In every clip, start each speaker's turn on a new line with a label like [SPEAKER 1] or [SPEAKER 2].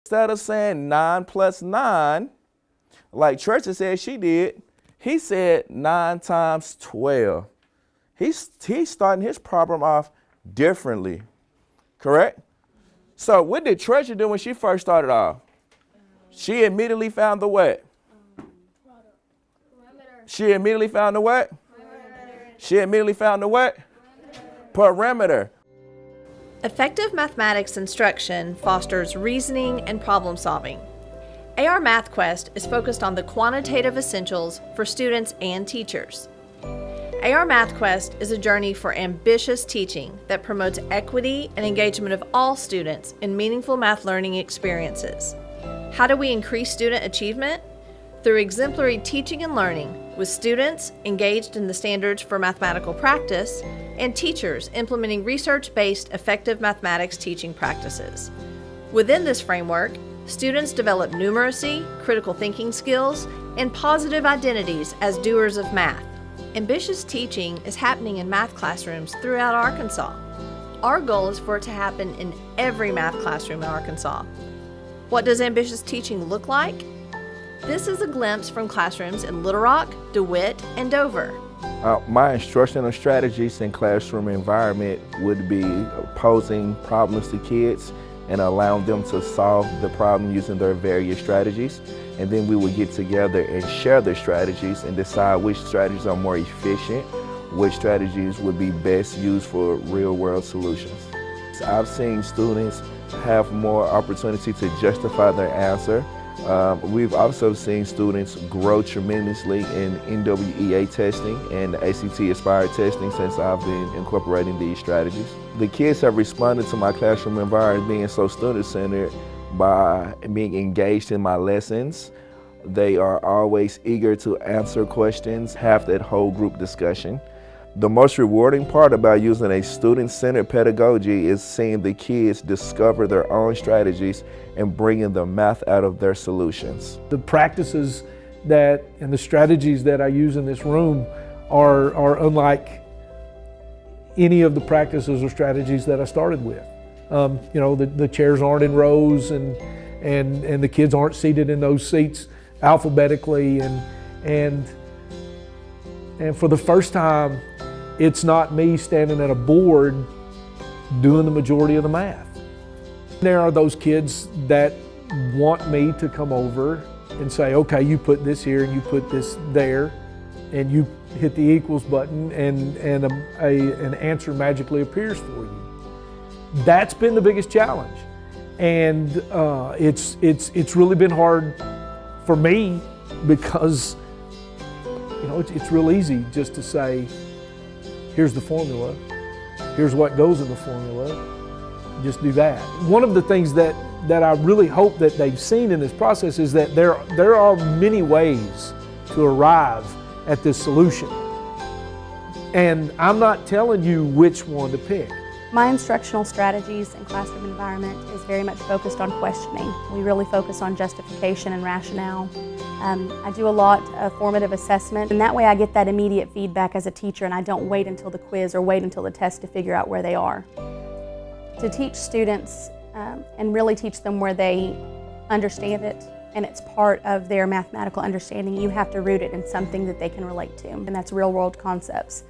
[SPEAKER 1] Instead of saying 9 plus 9, like Trisha said she did, he said 9 times 12. He's starting his problem off differently, correct? So what did Treasure do when she first started off? She immediately found the what? She immediately found the what? She immediately found the what? Perimeter.
[SPEAKER 2] Effective mathematics instruction fosters reasoning and problem solving. AR MathQuest is focused on the quantitative essentials for students and teachers. AR MathQuest is a journey for ambitious teaching that promotes equity and engagement of all students in meaningful math learning experiences. How do we increase student achievement? Through exemplary teaching and learning, with students engaged in the standards for mathematical practice and teachers implementing research-based effective mathematics teaching practices. Within this framework, students develop numeracy, critical thinking skills, and positive identities as doers of math. Ambitious teaching is happening in math classrooms throughout Arkansas. Our goal is for it to happen in every math classroom in Arkansas. What does ambitious teaching look like? This is a glimpse from classrooms in Little Rock, DeWitt, and Dover.
[SPEAKER 1] My instructional strategies in classroom environment would be posing problems to kids and allowing them to solve the problem using their various strategies. And then we would get together and share the strategies and decide which strategies are more efficient, which strategies would be best used for real-world solutions. I've seen students have more opportunity to justify their answer. We've also seen students grow tremendously in NWEA testing and ACT Aspire testing since I've been incorporating these strategies. The kids have responded to my classroom environment being so student-centered by being engaged in my lessons. They are always eager to answer questions, have that whole group discussion. The most rewarding part about using a student-centered pedagogy is seeing the kids discover their own strategies and bringing the math out of their solutions.
[SPEAKER 3] The practices and the strategies that I use in this room are unlike any of the practices or strategies that I started with. The chairs aren't in rows and the kids aren't seated in those seats alphabetically and for the first time, it's not me standing at a board doing the majority of the math. There are those kids that want me to come over and say, okay, you put this here and you put this there, and you hit the equals button and an answer magically appears for you. That's been the biggest challenge. And it's really been hard for me because it's real easy just to say, here's the formula, here's what goes in the formula, just do that. One of the things that I really hope that they've seen in this process is that there are many ways to arrive at this solution. And I'm not telling you which one to pick.
[SPEAKER 4] My instructional strategies and classroom environment is very much focused on questioning. We really focus on justification and rationale. I do a lot of formative assessment, and that way I get that immediate feedback as a teacher and I don't wait until the quiz or wait until the test to figure out where they are. To teach students and really teach them where they understand it and it's part of their mathematical understanding, you have to root it in something that they can relate to, and that's real-world concepts.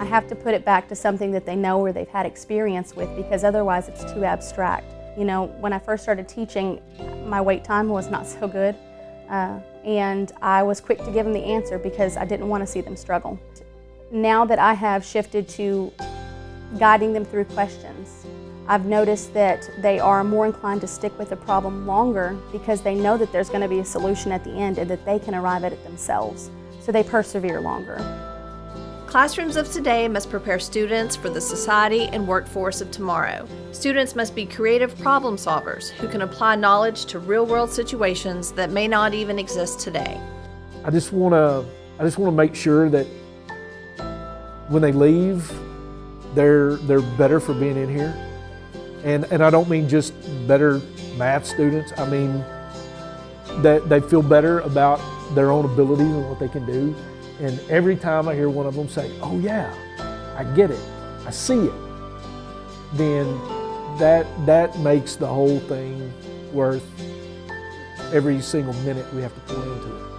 [SPEAKER 4] I have to put it back to something that they know or they've had experience with, because otherwise it's too abstract. When I first started teaching, my wait time was not so good, and I was quick to give them the answer because I didn't want to see them struggle. Now that I have shifted to guiding them through questions, I've noticed that they are more inclined to stick with the problem longer because they know that there's going to be a solution at the end and that they can arrive at it themselves, so they persevere longer.
[SPEAKER 2] Classrooms of today must prepare students for the society and workforce of tomorrow. Students must be creative problem solvers who can apply knowledge to real-world situations that may not even exist today.
[SPEAKER 3] I just want to make sure that when they leave, they're better for being in here. And I don't mean just better math students. I mean that they feel better about their own abilities and what they can do. And every time I hear one of them say, oh yeah, I get it, I see it, then that makes the whole thing worth every single minute we have to pour into it.